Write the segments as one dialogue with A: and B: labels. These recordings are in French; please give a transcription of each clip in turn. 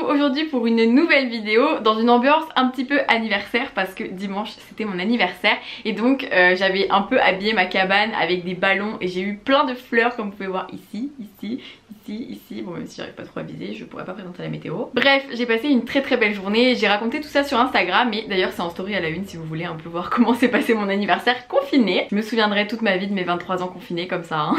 A: aujourd'hui pour une nouvelle vidéo dans une ambiance un petit peu anniversaire parce que dimanche c'était mon anniversaire et donc j'avais un peu habillé ma cabane avec des ballons et j'ai eu plein de fleurs comme vous pouvez voir ici, bon même si j'arrive pas trop à viser je pourrais pas présenter la météo. Bref, j'ai passé une très belle journée, j'ai raconté tout ça sur Instagram et d'ailleurs c'est en story à la une si vous voulez un peu voir comment s'est passé mon anniversaire confiné. Je me souviendrai toute ma vie de mes 23 ans confinés comme ça hein.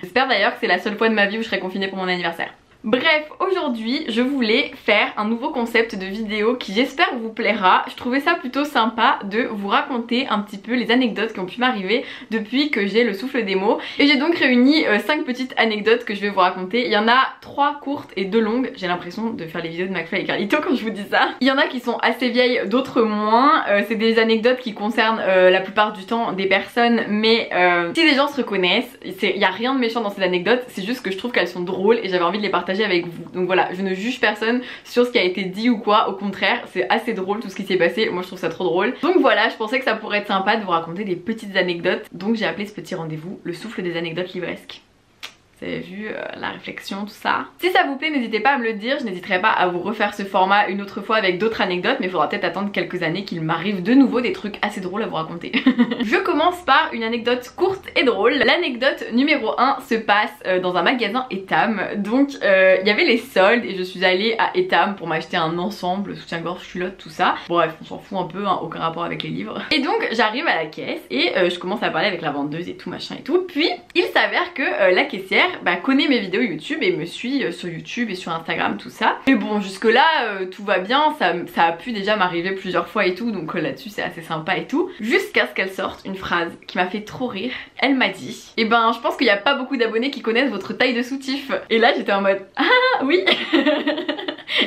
A: J'espère d'ailleurs que c'est la seule fois de ma vie où je serai confinée pour mon anniversaire. Bref, aujourd'hui je voulais faire un nouveau concept de vidéo qui j'espère vous plaira. Je trouvais ça plutôt sympa de vous raconter un petit peu les anecdotes qui ont pu m'arriver depuis que j'ai le souffle des mots. Et j'ai donc réuni 5 petites anecdotes que je vais vous raconter. Il y en a 3 courtes et 2 longues. J'ai l'impression de faire les vidéos de McFly et Carlito quand je vous dis ça. Il y en a qui sont assez vieilles, d'autres moins. C'est des anecdotes qui concernent la plupart du temps des personnes, mais si les gens se reconnaissent, il n'y a rien de méchant dans ces anecdotes, c'est juste que je trouve qu'elles sont drôles et j'avais envie de les partager avec vous. Donc voilà, je ne juge personne sur ce qui a été dit ou quoi, au contraire c'est assez drôle tout ce qui s'est passé, moi je trouve ça trop drôle. Donc voilà, je pensais que ça pourrait être sympa de vous raconter des petites anecdotes, donc j'ai appelé ce petit rendez-vous le souffle des anecdotes livresques. Vous avez vu la réflexion, tout ça. Si ça vous plaît, n'hésitez pas à me le dire, je n'hésiterai pas à vous refaire ce format une autre fois avec d'autres anecdotes, mais il faudra peut-être attendre quelques années qu'il m'arrive de nouveau des trucs assez drôles à vous raconter. Je commence par une anecdote courte et drôle. L'anecdote numéro 1 se passe dans un magasin Etam. Donc il y avait les soldes et je suis allée à Etam pour m'acheter un ensemble, soutien-gorge, culotte, tout ça. Bref, on s'en fout un peu, hein, aucun rapport avec les livres. Et donc j'arrive à la caisse et je commence à parler avec la vendeuse et tout machin et tout. Puis il s'avère que la caissière connaît mes vidéos YouTube et me suit sur YouTube et sur Instagram, tout ça. Et bon, jusque là tout va bien, ça a pu déjà m'arriver plusieurs fois et tout, donc là-dessus c'est assez sympa et tout. Jusqu'à ce qu'elle sorte une phrase qui m'a fait trop rire. Elle m'a dit: eh ben je pense qu'il n'y a pas beaucoup d'abonnés qui connaissent votre taille de soutif. Et là j'étais en mode ah oui.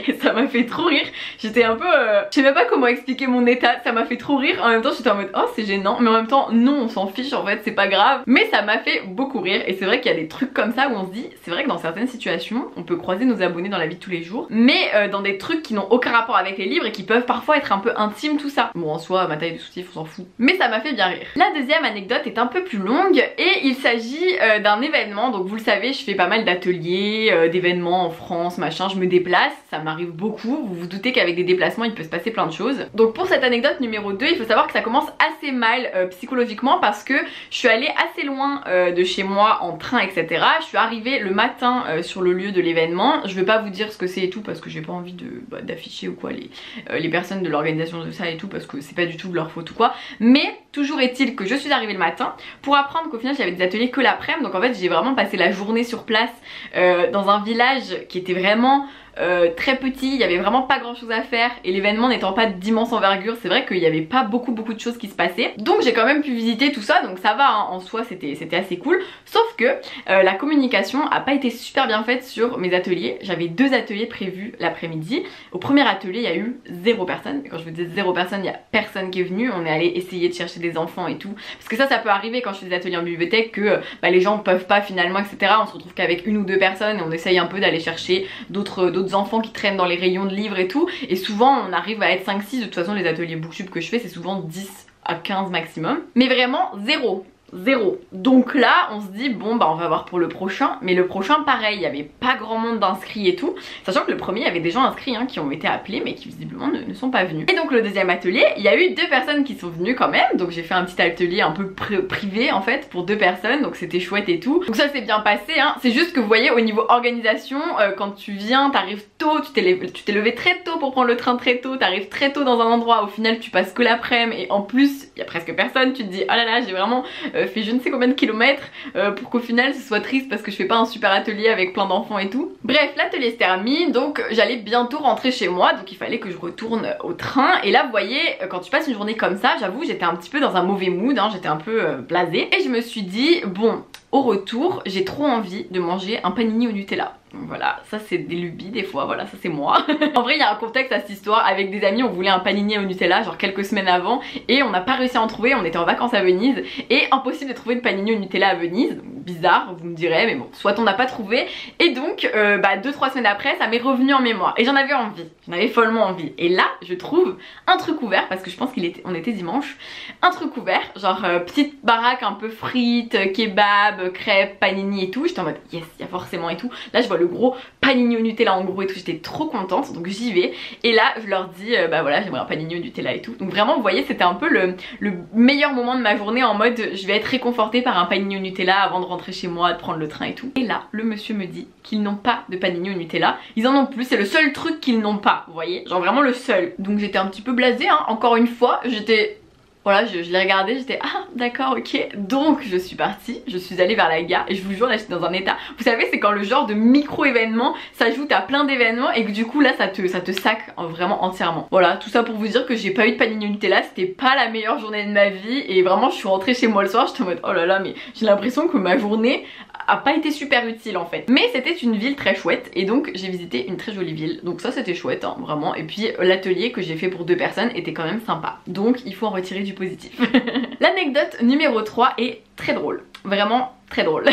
A: Et ça m'a fait trop rire. J'étais un peu je sais même pas comment expliquer mon état, ça m'a fait trop rire. En même temps j'étais en mode oh c'est gênant, mais en même temps non, on s'en fiche en fait, c'est pas grave. Mais ça m'a fait beaucoup rire et c'est vrai qu'il y a des trucs comme ça où on se dit, c'est vrai que dans certaines situations on peut croiser nos abonnés dans la vie de tous les jours, mais dans des trucs qui n'ont aucun rapport avec les livres et qui peuvent parfois être un peu intimes, tout ça. Bon en soi ma taille de soutif on s'en fout, mais ça m'a fait bien rire. La deuxième anecdote est un peu plus longue et il s'agit d'un événement. Donc vous le savez, je fais pas mal d'ateliers, d'événements en France, machin, je me déplace, ça m'arrive beaucoup. Vous vous doutez qu'avec des déplacements il peut se passer plein de choses. Donc pour cette anecdote numéro 2, il faut savoir que ça commence assez mal psychologiquement parce que je suis allée assez loin de chez moi en train etc. Je suis arrivée le matin sur le lieu de l'événement. Je vais pas vous dire ce que c'est et tout parce que j'ai pas envie d'afficher ou quoi les personnes de l'organisation de ça et tout parce que c'est pas du tout de leur faute ou quoi. Mais toujours est-il que je suis arrivée le matin pour apprendre qu'au final j'avais des ateliers que l'après-midi. Donc en fait j'ai vraiment passé la journée sur place dans un village qui était vraiment très petit, il y avait vraiment pas grand chose à faire et l'événement n'étant pas d'immense envergure, c'est vrai qu'il y avait pas beaucoup de choses qui se passaient. Donc j'ai quand même pu visiter tout ça, donc ça va hein, en soi c'était assez cool. Sauf que la communication a pas été super bien faite sur mes ateliers. J'avais 2 ateliers prévus l'après-midi. Au premier atelier il y a eu 0 personne. Et quand je vous dis 0 personne, il y a personne qui est venu. On est allé essayer de chercher des enfants et tout. Parce que ça peut arriver quand je fais des ateliers en bibliothèque que les gens peuvent pas finalement etc. On se retrouve qu'avec 1 ou 2 personnes et on essaye un peu d'aller chercher d'autres enfants qui traînent dans les rayons de livres et tout, et souvent on arrive à être 5-6, de toute façon les ateliers booktube que je fais c'est souvent 10 à 15 maximum, mais vraiment 0. Donc là on se dit bon on va voir pour le prochain, mais le prochain pareil, il y avait pas grand monde d'inscrits et tout, sachant que le premier il y avait des gens inscrits hein, qui ont été appelés mais qui visiblement ne sont pas venus. Et donc le deuxième atelier, il y a eu 2 personnes qui sont venues quand même, donc j'ai fait un petit atelier un peu privé en fait pour 2 personnes, donc c'était chouette et tout. Donc ça s'est bien passé hein, c'est juste que vous voyez au niveau organisation, quand tu viens, t'arrives tôt, tu t'es levé très tôt pour prendre le train très tôt, t'arrives très tôt dans un endroit, au final tu passes que l'après-midi et en plus il y a presque personne, tu te dis oh là là j'ai vraiment fait je ne sais combien de kilomètres pour qu'au final ce soit triste parce que je fais pas un super atelier avec plein d'enfants et tout. Bref, l'atelier se termine, donc j'allais bientôt rentrer chez moi, donc il fallait que je retourne au train. Et là vous voyez, quand tu passes une journée comme ça, j'avoue j'étais un petit peu dans un mauvais mood hein, j'étais un peu blasée et je me suis dit bon, au retour j'ai trop envie de manger un panini au Nutella. Donc voilà, ça c'est des lubies des fois, voilà ça c'est moi. En vrai il y a un contexte à cette histoire, avec des amis on voulait un panini au Nutella genre quelques semaines avant et on n'a pas réussi à en trouver, on était en vacances à Venise et impossible de trouver de panini au Nutella à Venise. Bizarre vous me direz, mais bon soit on n'a pas trouvé et donc 2-3 semaines après ça m'est revenu en mémoire et j'en avais envie, j'en avais follement envie. Et là je trouve un truc ouvert parce que je pense on était dimanche, un truc ouvert genre petite baraque un peu frites, kebab, crêpes, panini et tout. J'étais en mode yes il y a forcément et tout. Là je vois le gros panini au Nutella en gros et tout, j'étais trop contente, donc j'y vais. Et là je leur dis bah voilà, j'aimerais un panini au Nutella et tout. Donc vraiment vous voyez, c'était un peu le meilleur moment de ma journée, en mode je vais être réconfortée par un panini au Nutella avant de rentrer chez moi, de prendre le train et tout. Et là le monsieur me dit qu'ils n'ont pas de panini au Nutella, ils en ont plus, c'est le seul truc qu'ils n'ont pas, vous voyez, genre vraiment le seul. Donc j'étais un petit peu blasée hein, encore une fois, j'étais... Voilà, je l'ai regardé, j'étais ah d'accord ok. Donc je suis partie, je suis allée vers la gare et je vous jure là j'étais dans un état. Vous savez c'est quand le genre de micro événement s'ajoute à plein d'événements et que du coup là ça te sac vraiment entièrement. Voilà, tout ça pour vous dire que j'ai pas eu de panini Nutella, c'était pas la meilleure journée de ma vie. Et vraiment je suis rentrée chez moi le soir, j'étais en mode oh là là, mais j'ai l'impression que ma journée a pas été super utile en fait. Mais c'était une ville très chouette et donc j'ai visité une très jolie ville. Donc ça c'était chouette hein, vraiment. Et puis l'atelier que j'ai fait pour 2 personnes était quand même sympa. Donc il faut en retirer du positif. L'anecdote numéro 3 est très drôle. Vraiment très drôle.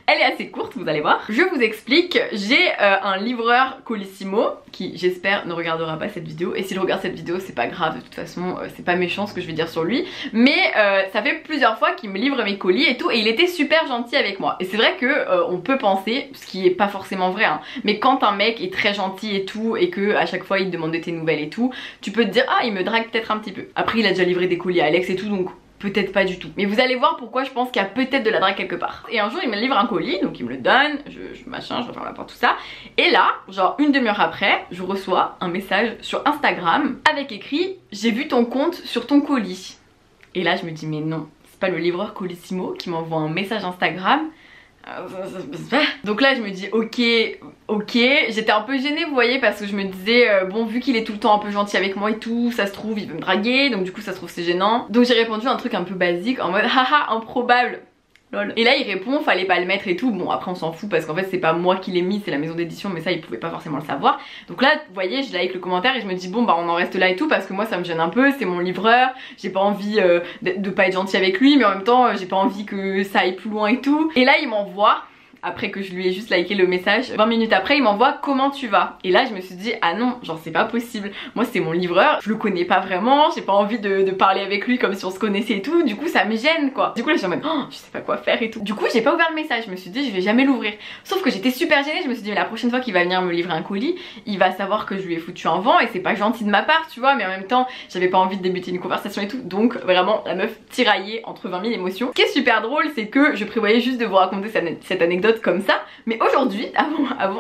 A: Elle est assez courte, vous allez voir. Je vous explique, j'ai un livreur Colissimo qui j'espère ne regardera pas cette vidéo. Et s'il regarde cette vidéo c'est pas grave, de toute façon c'est pas méchant ce que je vais dire sur lui. Mais ça fait plusieurs fois qu'il me livre mes colis et tout, et il était super gentil avec moi. Et c'est vrai que on peut penser, ce qui est pas forcément vrai hein, mais quand un mec est très gentil et tout, et que à chaque fois il te demande de tes nouvelles et tout, tu peux te dire ah il me drague peut-être un petit peu. Après il a déjà livré des colis à Alex et tout, donc peut-être pas du tout. Mais vous allez voir pourquoi je pense qu'il y a peut-être de la drague quelque part. Et un jour il me livre un colis, donc il me le donne, machin, je referme la porte, tout ça. Et là, genre une demi-heure après, je reçois un message sur Instagram avec écrit j'ai vu ton compte sur ton colis. Et là je me dis mais non, c'est pas le livreur Colissimo qui m'envoie un message Instagram. Donc là je me dis ok, j'étais un peu gênée vous voyez, parce que je me disais bon vu qu'il est tout le temps un peu gentil avec moi et tout, ça se trouve il veut me draguer, donc du coup ça se trouve c'est gênant. Donc j'ai répondu un truc un peu basique en mode haha improbable. Lol. Et là il répond fallait pas le mettre et tout. Bon après on s'en fout parce qu'en fait c'est pas moi qui l'ai mis, c'est la maison d'édition, mais ça il pouvait pas forcément le savoir. Donc là vous voyez je like le commentaire et je me dis bon bah on en reste là et tout, parce que moi ça me gêne un peu, c'est mon livreur, j'ai pas envie de pas être gentil avec lui, mais en même temps j'ai pas envie que ça aille plus loin et tout. Et là il m'envoie, après que je lui ai juste liké le message, 20 minutes après il m'envoie comment tu vas. Et là je me suis dit ah non, genre c'est pas possible, moi c'est mon livreur, je le connais pas vraiment, j'ai pas envie de parler avec lui comme si on se connaissait et tout, du coup ça me gêne quoi. Du coup là je suis en mode oh, je sais pas quoi faire et tout. Du coup j'ai pas ouvert le message, je me suis dit je vais jamais l'ouvrir. Sauf que j'étais super gênée, je me suis dit mais la prochaine fois qu'il va venir me livrer un colis, il va savoir que je lui ai foutu un vent et c'est pas gentil de ma part tu vois, mais en même temps j'avais pas envie de débuter une conversation et tout. Donc vraiment la meuf tiraillée entre 20 000 émotions. Ce qui est super drôle c'est que je prévoyais juste de vous raconter cette anecdote comme ça. Mais aujourd'hui,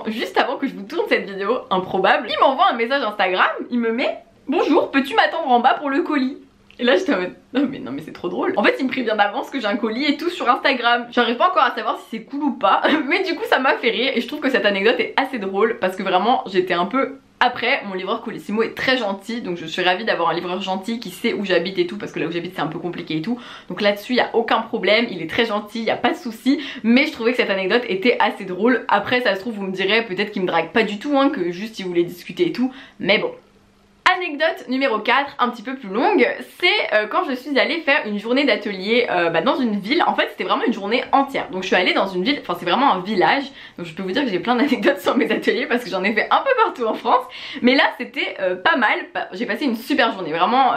A: juste avant que je vous tourne cette vidéo improbable, il m'envoie un message Instagram, il me met bonjour, peux-tu m'attendre en bas pour le colis? Et là j'étais en mode non mais c'est trop drôle. En fait il me prévient d'avance que j'ai un colis et tout sur Instagram. J'arrive pas encore à savoir si c'est cool ou pas, mais du coup ça m'a fait rire et je trouve que cette anecdote est assez drôle parce que vraiment j'étais un peu... Après, mon livreur Colissimo est très gentil, donc je suis ravie d'avoir un livreur gentil qui sait où j'habite et tout, parce que là où j'habite c'est un peu compliqué et tout. Donc là-dessus, il n'y a aucun problème, il est très gentil, il n'y a pas de souci. Mais je trouvais que cette anecdote était assez drôle. Après, ça se trouve, vous me direz peut-être qu'il me drague pas du tout, hein, que juste il voulait discuter et tout. Mais bon. Anecdote numéro 4, un petit peu plus longue, c'est quand je suis allée faire une journée d'atelier dans une ville. En fait c'était vraiment une journée entière, donc je suis allée dans une ville, enfin c'est vraiment un village. Donc je peux vous dire que j'ai plein d'anecdotes sur mes ateliers parce que j'en ai fait un peu partout en France. Mais là c'était pas mal, j'ai passé une super journée, vraiment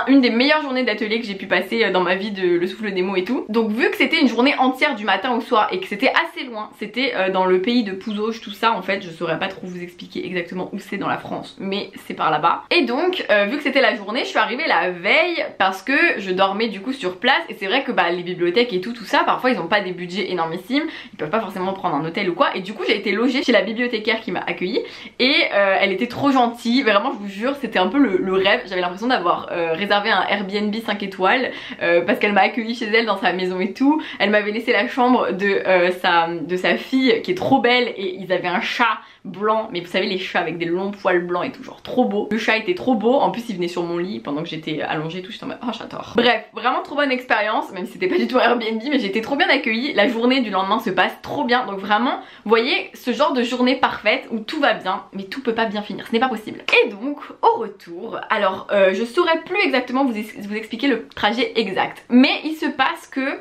A: une des meilleures journées d'atelier que j'ai pu passer dans ma vie, de le souffle des mots et tout. Donc vu que c'était une journée entière du matin au soir et que c'était assez loin, c'était dans le pays de Pouzauges, tout ça en fait, je saurais pas trop vous expliquer exactement où c'est dans la France, mais c'est par là-bas. Et donc vu que c'était la journée, je suis arrivée la veille parce que je dormais du coup sur place. Et c'est vrai que les bibliothèques et tout ça, parfois ils ont pas des budgets énormissimes, ils peuvent pas forcément prendre un hôtel ou quoi. Et du coup j'ai été logée chez la bibliothécaire qui m'a accueillie. Et elle était trop gentille, vraiment je vous jure c'était un peu le rêve. J'avais l'impression d'avoir réservé un Airbnb 5 étoiles parce qu'elle m'a accueillie chez elle dans sa maison et tout. Elle m'avait laissé la chambre de sa fille qui est trop belle, et ils avaient un chat blanc, mais vous savez les chats avec des longs poils blancs et tout, genre trop beau. Le chat était trop beau, en plus il venait sur mon lit pendant que j'étais allongée et tout, j'étais en mode oh j'adore. Bref, vraiment trop bonne expérience, même si c'était pas du tout un Airbnb, mais j'ai été trop bien accueillie. La journée du lendemain se passe trop bien, donc vraiment vous voyez ce genre de journée parfaite où tout va bien mais tout peut pas bien finir, ce n'est pas possible. Et donc au retour, alors je saurais plus exactement vous expliquer le trajet exact, mais il se passe que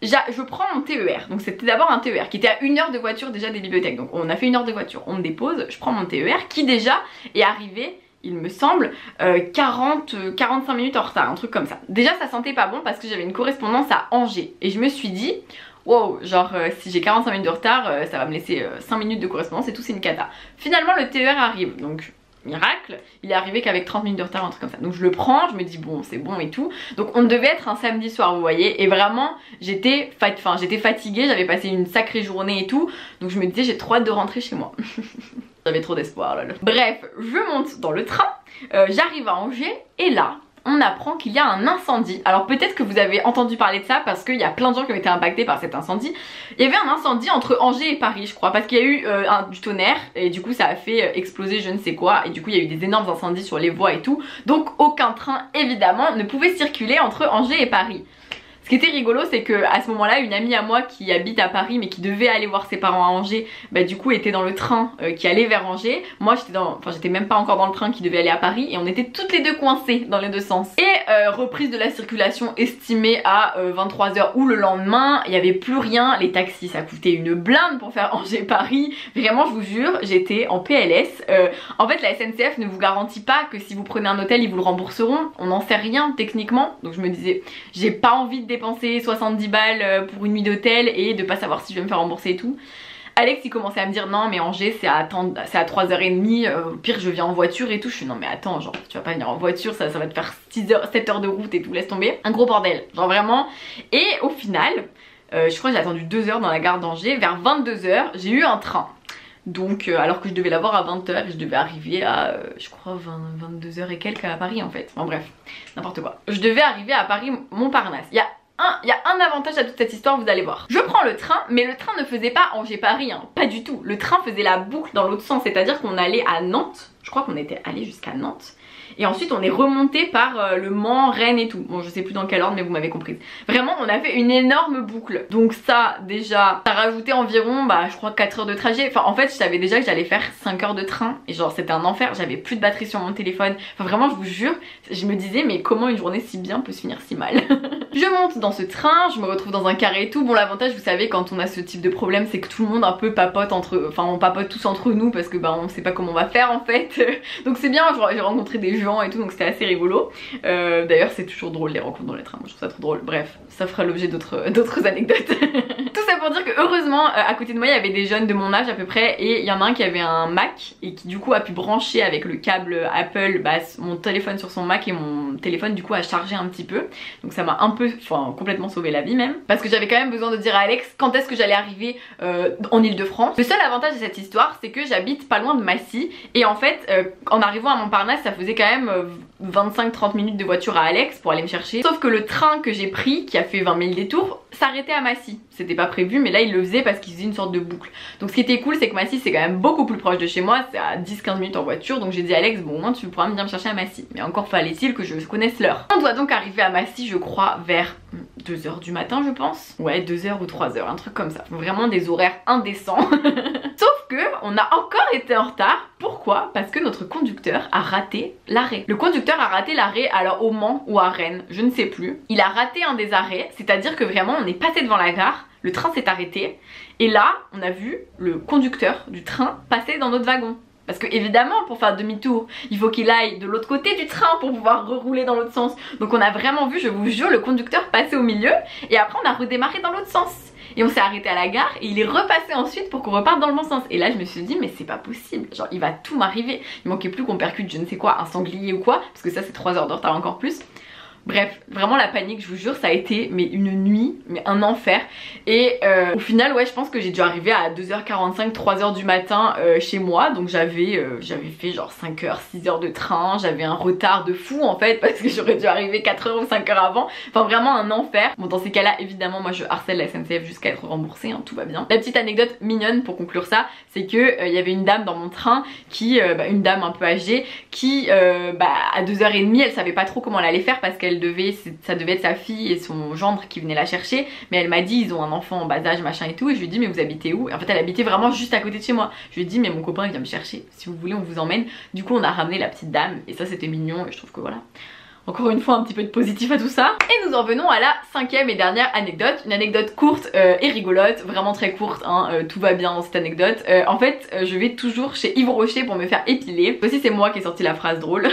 A: je prends mon TER, donc c'était d'abord un TER qui était à 1 heure de voiture déjà des bibliothèques. Donc on a fait 1 heure de voiture, on me dépose, je prends mon TER qui déjà est arrivé, il me semble, 45 minutes en retard, un truc comme ça. Déjà ça sentait pas bon parce que j'avais une correspondance à Angers et je me suis dit wow, genre si j'ai 45 minutes de retard, ça va me laisser 5 minutes de correspondance et tout, c'est une cata. Finalement le TER arrive, donc miracle, il est arrivé qu'avec 30 minutes de retard, un truc comme ça. Donc je le prends, je me dis bon c'est bon et tout. Donc on devait être un samedi soir, vous voyez, et vraiment j'étais fatiguée, j'avais passé une sacrée journée et tout. Donc je me disais j'ai trop hâte de rentrer chez moi. J'avais trop d'espoir là. Bref, je monte dans le train, j'arrive à Angers et là on apprend qu'il y a un incendie. Alors peut-être que vous avez entendu parler de ça parce qu'il y a plein de gens qui ont été impactés par cet incendie. Il y avait un incendie entre Angers et Paris je crois, parce qu'il y a eu du tonnerre et du coup ça a fait exploser je ne sais quoi, et du coup il y a eu des énormes incendies sur les voies et tout. Donc aucun train évidemment ne pouvait circuler entre Angers et Paris. Ce qui était rigolo, c'est que à ce moment-là, une amie à moi qui habite à Paris mais qui devait aller voir ses parents à Angers, bah du coup était dans le train qui allait vers Angers. Moi j'étais même pas encore dans le train qui devait aller à Paris, et on était toutes les deux coincées dans les deux sens. Et reprise de la circulation estimée à 23 h, ou le lendemain, il y avait plus rien, les taxis ça coûtait une blinde pour faire Angers-Paris. Vraiment je vous jure, j'étais en PLS. En fait la SNCF ne vous garantit pas que si vous prenez un hôtel ils vous le rembourseront, on n'en sait rien techniquement. Donc je me disais, j'ai pas envie de dépenser 70 balles pour une nuit d'hôtel et de pas savoir si je vais me faire rembourser et tout. Alex il commençait à me dire non mais Angers c'est à 3h30, au pire je viens en voiture et tout. Je suis non mais attends, genre tu vas pas venir en voiture, ça va te faire 7 heures de route et tout, laisse tomber. Un gros bordel, genre vraiment. Et au final, je crois que j'ai attendu 2 heures dans la gare d'Angers. Vers 22 h j'ai eu un train. Donc alors que je devais l'avoir à 20 h et je devais arriver à je crois 22 h et quelques à Paris en fait. Bon bref, n'importe quoi. Je devais arriver à Paris Montparnasse. Il y a un avantage à toute cette histoire, vous allez voir. Je prends le train, mais le train ne faisait pas Angers-Paris, hein, pas du tout. Le train faisait la boucle dans l'autre sens, c'est-à-dire qu'on allait à Nantes. Je crois qu'on était allé jusqu'à Nantes. Et ensuite on est remonté par le Mans, Rennes et tout. Bon je sais plus dans quel ordre mais vous m'avez comprise. Vraiment on a fait une énorme boucle. Donc ça déjà, ça rajoutait environ je crois 4 heures de trajet. Enfin en fait je savais déjà que j'allais faire 5 heures de train. Et genre c'était un enfer, j'avais plus de batterie sur mon téléphone. Enfin vraiment je vous jure, je me disais mais comment une journée si bien peut se finir si mal. Je monte dans ce train, je me retrouve dans un carré et tout. Bon l'avantage vous savez quand on a ce type de problème c'est que tout le monde un peu papote on papote tous entre nous parce que on sait pas comment on va faire en fait. Donc c'est bien, j'ai rencontré des gens et tout, donc c'était assez rigolo. D'ailleurs c'est toujours drôle les rencontres dans les trains, moi je trouve ça trop drôle. Bref, ça fera l'objet d'autres anecdotes. Tout ça pour dire que heureusement à côté de moi il y avait des jeunes de mon âge à peu près, et il y en a un qui avait un Mac et qui du coup a pu brancher avec le câble Apple mon téléphone sur son Mac, et mon téléphone du coup a chargé un petit peu. Donc ça m'a un peu, complètement sauvé la vie même, parce que j'avais quand même besoin de dire à Alex quand est-ce que j'allais arriver en Ile-de-France. Le seul avantage de cette histoire c'est que j'habite pas loin de Massy, et en fait en arrivant à Montparnasse ça faisait quand même 25-30 minutes de voiture à Alex pour aller me chercher. Sauf que le train que j'ai pris, qui a fait 20 000 détours, s'arrêtait à Massy. C'était pas prévu mais là il le faisait parce qu'il faisait une sorte de boucle. Donc ce qui était cool c'est que Massy c'est quand même beaucoup plus proche de chez moi, c'est à 10-15 minutes en voiture. Donc j'ai dit à Alex bon au moins tu pourras venir me chercher à Massy. Mais encore fallait-il que je connaisse l'heure. On doit donc arriver à Massy je crois vers 2 h du matin je pense. Ouais 2 h ou 3 h, un truc comme ça. Vraiment des horaires indécents. Sauf que on a encore été en retard. Pourquoi? Parce que notre conducteur a raté l'arrêt. Le conducteur a raté l'arrêt alors au Mans ou à Rennes, je ne sais plus. Il a raté un des arrêts, c'est-à-dire que vraiment on est passé devant la gare, le train s'est arrêté et là on a vu le conducteur du train passer dans notre wagon. Parce que évidemment pour faire demi-tour il faut qu'il aille de l'autre côté du train pour pouvoir rerouler dans l'autre sens. Donc on a vraiment vu, je vous jure, le conducteur passer au milieu et après on a redémarré dans l'autre sens. Et on s'est arrêté à la gare et il est repassé ensuite pour qu'on reparte dans le bon sens. Et là je me suis dit mais c'est pas possible, genre il va tout m'arriver. Il manquait plus qu'on percute je ne sais quoi, un sanglier ou quoi, parce que ça c'est 3 heures de retard encore plus. Bref, vraiment la panique, je vous jure, ça a été mais une nuit, mais un enfer. Et au final, ouais, je pense que j'ai dû arriver à 2 h 45, 3 h du matin chez moi. Donc j'avais fait genre 5 h, 6 h de train. J'avais un retard de fou en fait, parce que j'aurais dû arriver 4 h ou 5 h avant. Enfin vraiment un enfer. Bon dans ces cas là, évidemment, moi je harcèle la SNCF jusqu'à être remboursée, hein, tout va bien. La petite anecdote mignonne pour conclure ça, c'est que il y avait une dame dans mon train qui, une dame un peu âgée, qui à 2 h 30, elle savait pas trop comment elle allait faire parce qu'elle ça devait être sa fille et son gendre qui venaient la chercher, mais elle m'a dit ils ont un enfant en bas âge machin et tout, et je lui ai dit mais vous habitez où? Et en fait elle habitait vraiment juste à côté de chez moi. Je lui ai dit mais mon copain il vient me chercher, si vous voulez on vous emmène. Du coup on a ramené la petite dame et ça c'était mignon et je trouve que voilà, Encore une fois un petit peu de positif à tout ça. Et nous en venons à la 5e et dernière anecdote. Une anecdote courte et rigolote, vraiment très courte hein, tout va bien dans cette anecdote. En fait je vais toujours chez Yves Rocher pour me faire épiler. Aussi c'est moi qui ai sorti la phrase drôle.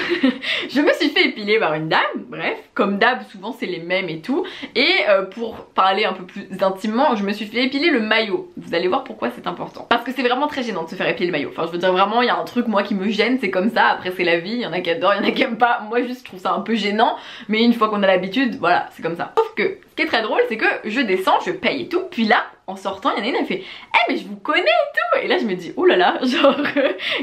A: Je me suis fait épiler par une dame, bref, comme d'hab souvent c'est les mêmes et tout. Et pour parler un peu plus intimement, je me suis fait épiler le maillot. Vous allez voir pourquoi c'est important. Parce que c'est vraiment très gênant de se faire épiler le maillot. Enfin je veux dire vraiment il y a un truc moi qui me gêne, c'est comme ça, après c'est la vie, il y en a qui adorent, il y en a qui aiment pas. Moi juste je trouve ça un peu gênant, mais une fois qu'on a l'habitude, voilà, c'est comme ça. Sauf que ce qui est très drôle c'est que je descends, je paye et tout, puis là en sortant il y en a une, elle fait eh mais je vous connais et tout, et là je me dis oh là là, genre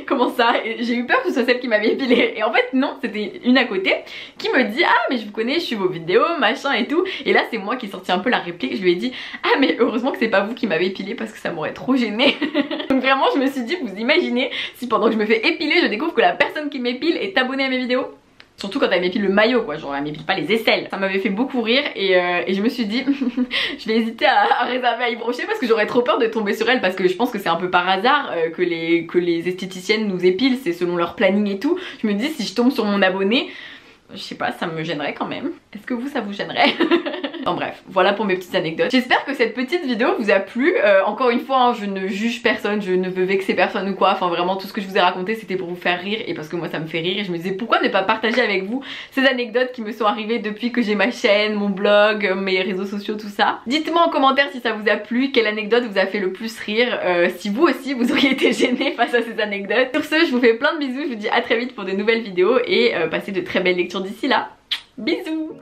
A: comment ça, et j'ai eu peur que ce soit celle qui m'avait épilé, et en fait non, c'était une à côté qui me dit ah mais je vous connais, je suis vos vidéos machin et tout, et là c'est moi qui ai sorti un peu la réplique, je lui ai dit ah mais heureusement que c'est pas vous qui m'avez épilé parce que ça m'aurait trop gêné. Donc vraiment je me suis dit, vous imaginez si pendant que je me fais épiler je découvre que la personne qui m'épile est abonnée à mes vidéos. Surtout quand elle m'épile le maillot quoi, genre elle m'épile pas les aisselles. Ça m'avait fait beaucoup rire et je me suis dit je vais hésiter à réserver à Yves Rocher parce que j'aurais trop peur de tomber sur elle, parce que je pense que c'est un peu par hasard que les esthéticiennes nous épilent, c'est selon leur planning et tout. Je me dis si je tombe sur mon abonné, je sais pas, ça me gênerait quand même. Est-ce que vous ça vous gênerait? Enfin bref, voilà pour mes petites anecdotes. J'espère que cette petite vidéo vous a plu. Encore une fois, hein, je ne juge personne, je ne veux vexer personne ou quoi. Enfin vraiment tout ce que je vous ai raconté c'était pour vous faire rire et parce que moi ça me fait rire. Et je me disais pourquoi ne pas partager avec vous ces anecdotes qui me sont arrivées depuis que j'ai ma chaîne, mon blog, mes réseaux sociaux, tout ça. Dites-moi en commentaire si ça vous a plu, quelle anecdote vous a fait le plus rire, si vous aussi vous auriez été gêné face à ces anecdotes. Sur ce, je vous fais plein de bisous, je vous dis à très vite pour de nouvelles vidéos et passez de très belles lectures d'ici là. Bisous.